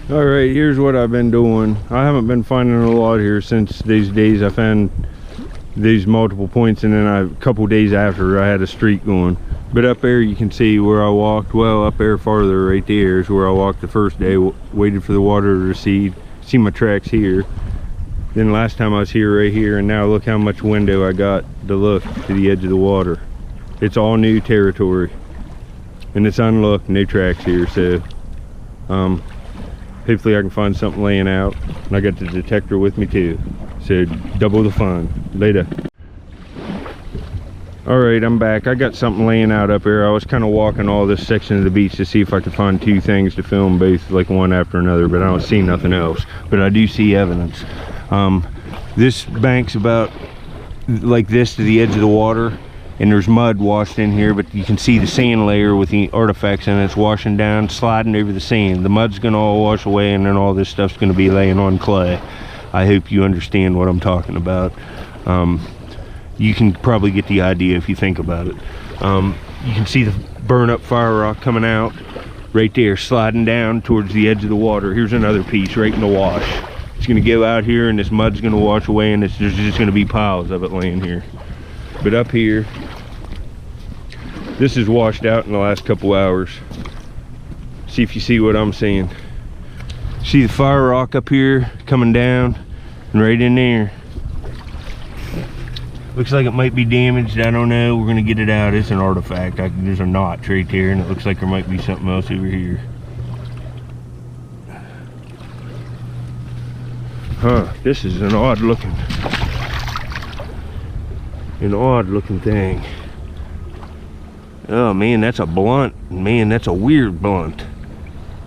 All right, here's what I've been doing. I haven't been finding a lot here since these days. I found these multiple points, and then a couple days after I had a streak going. But up there you can see where I walked. Well, up there farther right there is where I walked the first day, waited for the water to recede. See my tracks here. Then last time I was here, right here, and now look how much window I got to look to the edge of the water. It's all new territory, and it's unlooked, no tracks here. So hopefully I can find something laying out, and I got the detector with me too, so double the fun. Later. All right, I'm back. I got something laying out up here. I was kind of walking all this section of the beach to see if I could find two things to film, both like one after another, but I don't see nothing else. But I do see evidence. This bank's about like this to the edge of the water, and there's mud washed in here, but you can see the sand layer with the artifacts in it. It's washing down, sliding over the sand. The mud's gonna all wash away, and then all this stuff's gonna be laying on clay. I hope you understand what I'm talking about. You can probably get the idea if you think about it. You can see the burn up fire rock coming out right there, sliding down towards the edge of the water. Here's another piece right in the wash. It's gonna go out here, and this mud's gonna wash away, and there's just gonna be piles of it laying here. But up here, this is washed out in the last couple hours. See if you see what I'm seeing. See the fire rock up here coming down, and right in there. Looks like it might be damaged. I don't know. We're gonna get it out. It's an artifact. There's a notch right there, and it looks like there might be something else over here. Huh, this is an odd looking thing. Oh man, that's a blunt. Man, that's a weird blunt.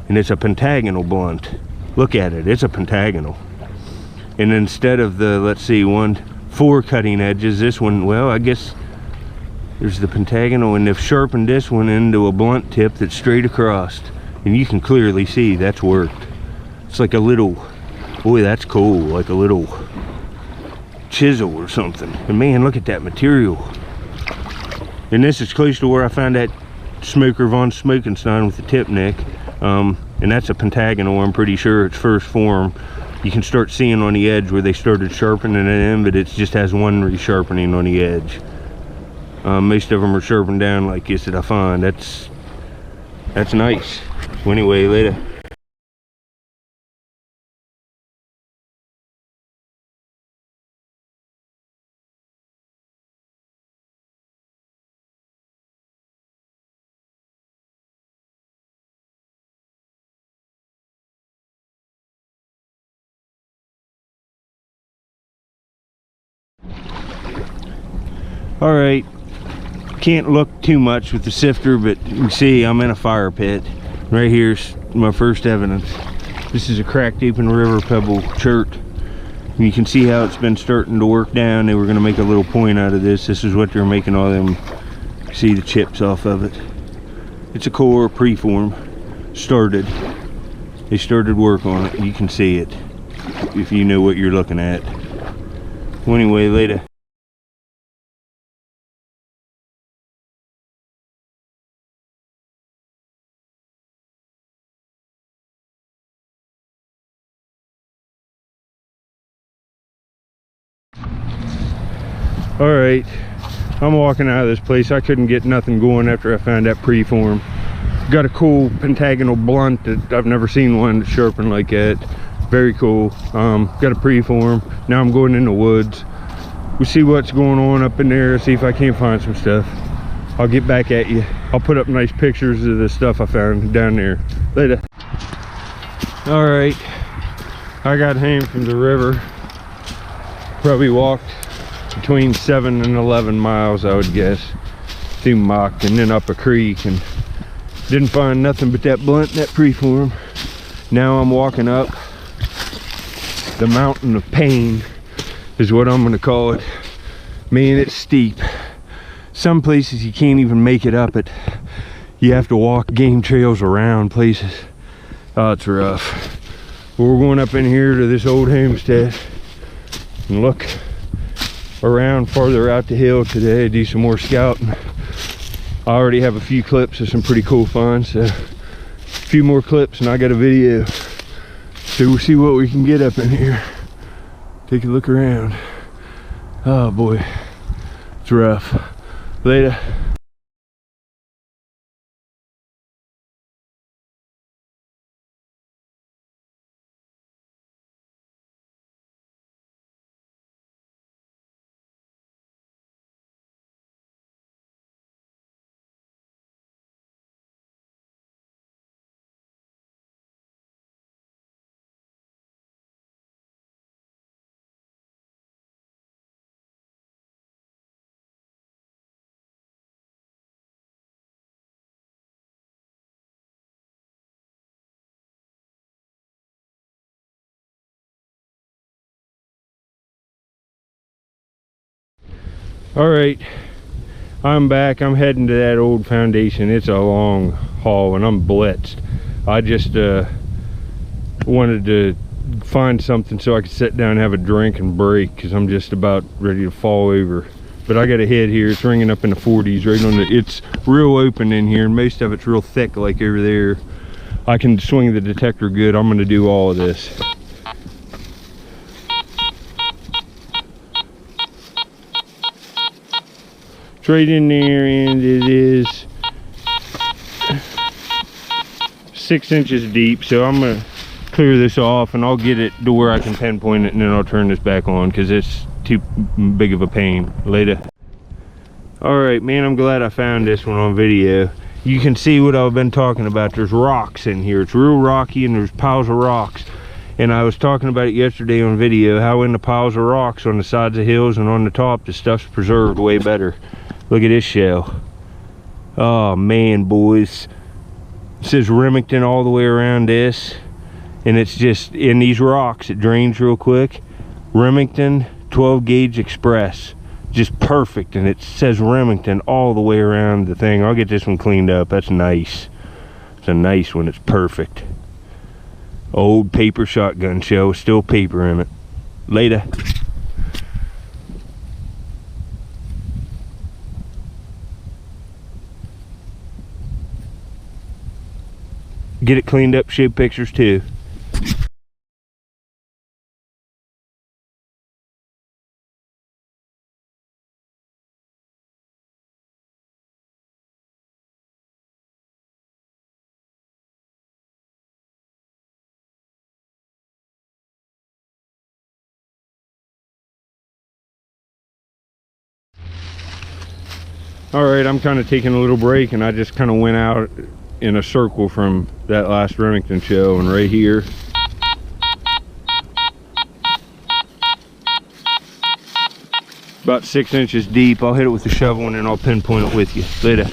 And it's a pentagonal blunt. Look at it, it's a pentagonal. And instead of the, let's see, 4 cutting edges, this one, well, I guess there's the pentagonal, and they've sharpened this one into a blunt tip that's straight across. And you can clearly see that's worked. It's like a little, boy, that's cool, like a little chisel or something. And man, look at that material. And this is close to where I found that Smoker von Smokenstein with the tip neck. And that's a pentagonal, I'm pretty sure, its first form. You can start seeing on the edge where they started sharpening it in, but it just has one resharpening on the edge. Most of them are sharpened down like this that I find. That's nice. Well, anyway, later. All right, can't look too much with the sifter, but you can see I'm in a fire pit. Right here's my first evidence. This is a cracked open river pebble chert. And you can see how it's been starting to work down. They were gonna make a little point out of this. This is what they're making all them, see the chips off of it. It's a core preform, started. They started work on it. You can see it if you know what you're looking at. Well, anyway, later. All right, I'm walking out of this place. I couldn't get nothing going after I found that preform. Got a cool pentagonal blunt that I've never seen one sharpened like that. Very cool. Got a preform. Now I'm going in the woods. We'll see what's going on up in there, see if I can't find some stuff. I'll get back at you. I'll put up nice pictures of the stuff I found down there. Later. All right, I got home from the river. Probably walked between 7 and 11 miles, I would guess, through muck and then up a creek, and didn't find nothing but that blunt, that preform. Now I'm walking up the mountain of pain is what I'm gonna call it. Man, it's steep. Some places you can't even make it up it. You have to walk game trails around places. Oh, it's rough. But we're going up in here to this old homestead and look around farther out the hill today, do some more scouting. I already have a few clips of some pretty cool finds, so a few more clips and I got a video. So we'll see what we can get up in here. Take a look around. Oh boy, it's rough. Later. All right, I'm back. I'm heading to that old foundation. It's a long haul and I'm blitzed. I just wanted to find something so I could sit down and have a drink and break, because I'm just about ready to fall over. But I got a head here. It's ringing up in the 40s right on the, it's real open in here and most of it's real thick like over there. I can swing the detector good. I'm going to do all of this. Right in there, and it is 6 inches deep, so I'm gonna clear this off and I'll get it to where I can pinpoint it, and then I'll turn this back on because it's too big of a pain. Later. All right, man, I'm glad I found this one on video. You can see what I've been talking about. There's rocks in here. It's real rocky and there's piles of rocks, and I was talking about it yesterday on video, how in the piles of rocks on the sides of hills and on the top, the stuff's preserved way better. Look at this shell. Oh man, boys. It says Remington all the way around this. And it's just in these rocks. It drains real quick. Remington 12 gauge express. Just perfect. And it says Remington all the way around the thing. I'll get this one cleaned up. That's nice. It's a nice one. It's perfect. Old paper shotgun shell. Still paper in it. Later. Get it cleaned up, show pictures too. All right, I'm kind of taking a little break, and I just kind of went out in a circle from that last Remington shell, and right here about 6 inches deep. I'll hit it with the shovel and then I'll pinpoint it with you later.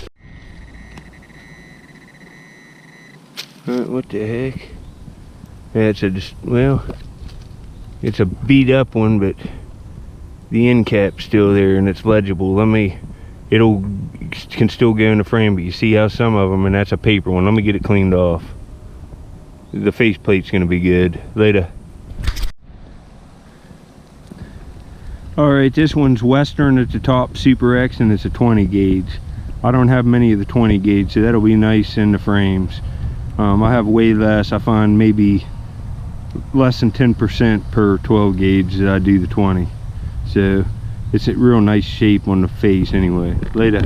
What the heck? Yeah, it's a well, it's a beat up one, but the end cap's still there and it's legible. It'll can still go in the frame, but you see how some of them, and that's a paper one. Let me get it cleaned off. The faceplate's gonna be good later. All right, this one's Western at the top, Super X, and it's a 20 gauge. I don't have many of the 20 gauge, so that'll be nice in the frames. I have way less. I find maybe less than 10% per 12 gauge that I do the 20. So it's a real nice shape on the face anyway. Later.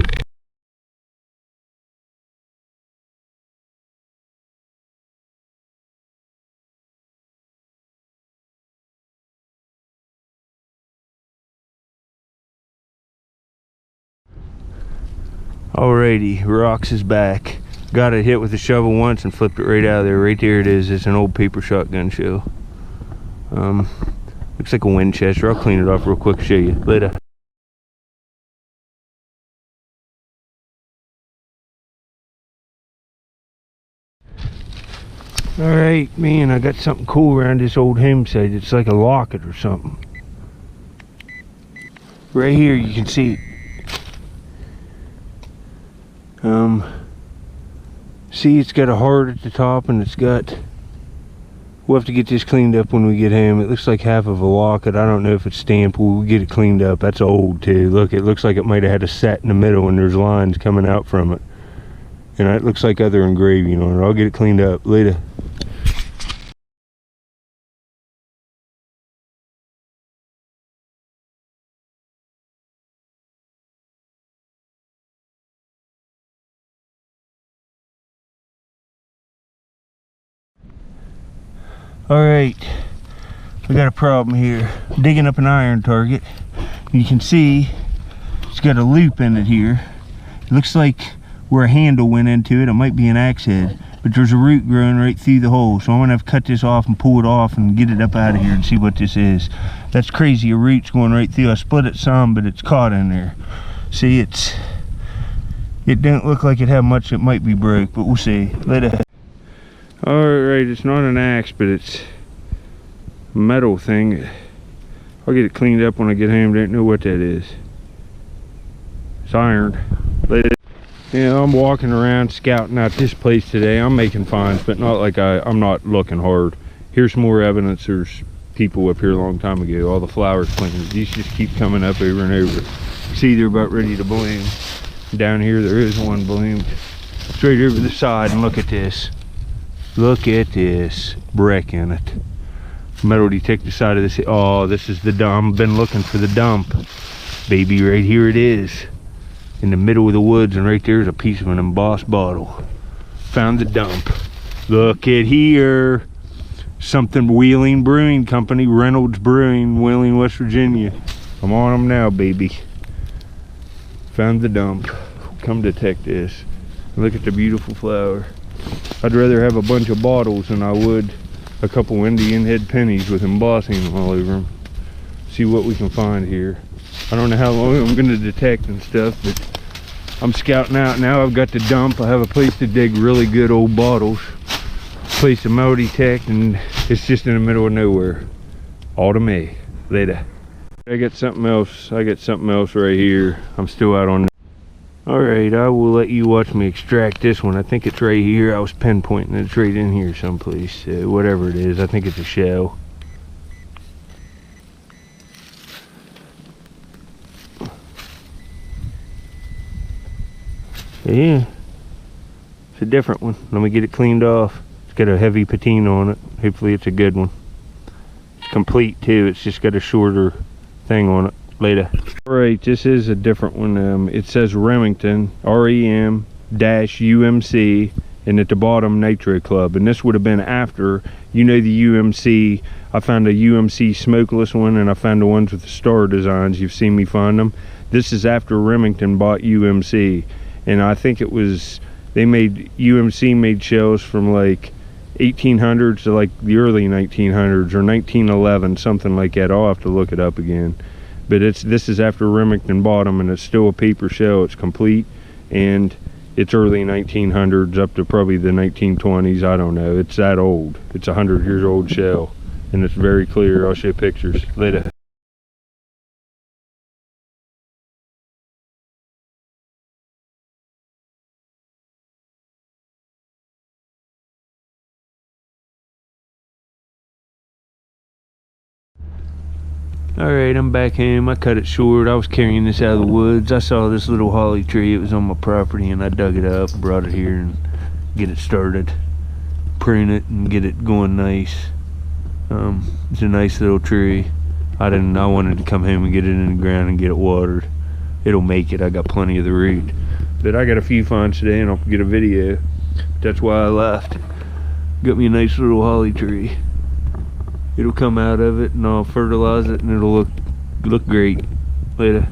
Alrighty, rocks is back. Got it hit with a shovel once and flipped it right out of there. Right there it is. It's an old paper shotgun shell. Looks like a Winchester. I'll clean it off real quick, show you later. Alright, man, I got something cool around this old home site. It's like a locket or something. Right here you can see it. See, it's got a heart at the top, and it's got, we'll have to get this cleaned up when we get home. It looks like half of a locket. I don't know if it's stamped. We'll get it cleaned up. That's old too. Look, it looks like it might have had a set in the middle and there's lines coming out from it, and it looks like other engraving on it. I'll get it cleaned up later. Alright, we got a problem here. Digging up an iron target. You can see it's got a loop in it here. It looks like where a handle went into it. It might be an axe head, but there's a root growing right through the hole. So I'm gonna have to cut this off and pull it off and get it up out of here and see what this is. That's crazy, a root's going right through. I split it some, but it's caught in there. See, it don't look like it had much. It might be broke, but we'll see. Later. Alright, it's not an axe, but it's a metal thing. I'll get it cleaned up when I get home. Don't know what that is. It's iron. Yeah, I'm walking around scouting out this place today. I'm making finds, but not like I'm not looking hard. Here's more evidence. There's people up here a long time ago. All the flowers planted. These just keep coming up over and over. See, they're about ready to bloom. Down here there is one bloomed. Straight over the side, and look at this. Look at this brick in it. Metal detector side of this. Oh, this is the dump. Been looking for the dump. Baby, right here it is. In the middle of the woods, and right there's a piece of an embossed bottle. Found the dump. Look at here. Something Wheeling Brewing Company, Reynolds Brewing, Wheeling, West Virginia. I'm on them now, baby. Found the dump. Come detect this. Look at the beautiful flower. I'd rather have a bunch of bottles than I would a couple Indian head pennies with embossing all over them. See what we can find here. I don't know how long I'm going to detect and stuff, but I'm scouting out now. I've got the dump. I have a place to dig really good old bottles. Place to metal detect, and it's just in the middle of nowhere. All to me. Later. I got something else. I got something else right here. I'm still out on. Alright, I will let you watch me extract this one. I think it's right here. I was pinpointing it. It's right in here someplace. Whatever it is, I think it's a shell. Yeah, it's a different one. Let me get it cleaned off. It's got a heavy patina on it. Hopefully it's a good one. It's complete too. It's just got a shorter thing on it. Later. Alright, this is a different one. It says Remington, REM-UMC, and at the bottom Nitro Club. And this would have been after, you know, the UMC. I found a UMC smokeless one, and I found the ones with the star designs. You've seen me find them. This is after Remington bought UMC. And I think it was, UMC made shells from like 1800s to like the early 1900s or 1911, something like that. I'll have to look it up again. But this is after Remington bought them, and it's still a paper shell. It's complete, and it's early 1900s up to probably the 1920s. I don't know. It's that old. It's a 100-year-old shell, and it's very clear. I'll show you pictures later. Alright, I'm back home. I cut it short. I was carrying this out of the woods. I saw this little holly tree. It was on my property, and I dug it up, brought it here, and get it started. Prune it and get it going nice. It's a nice little tree. I wanted to come home and get it in the ground and get it watered. It'll make it. I got plenty of the root. But I got a few finds today, and I'll get a video. That's why I left. Got me a nice little holly tree. It'll come out of it, and I'll fertilize it, and it'll look great. Later.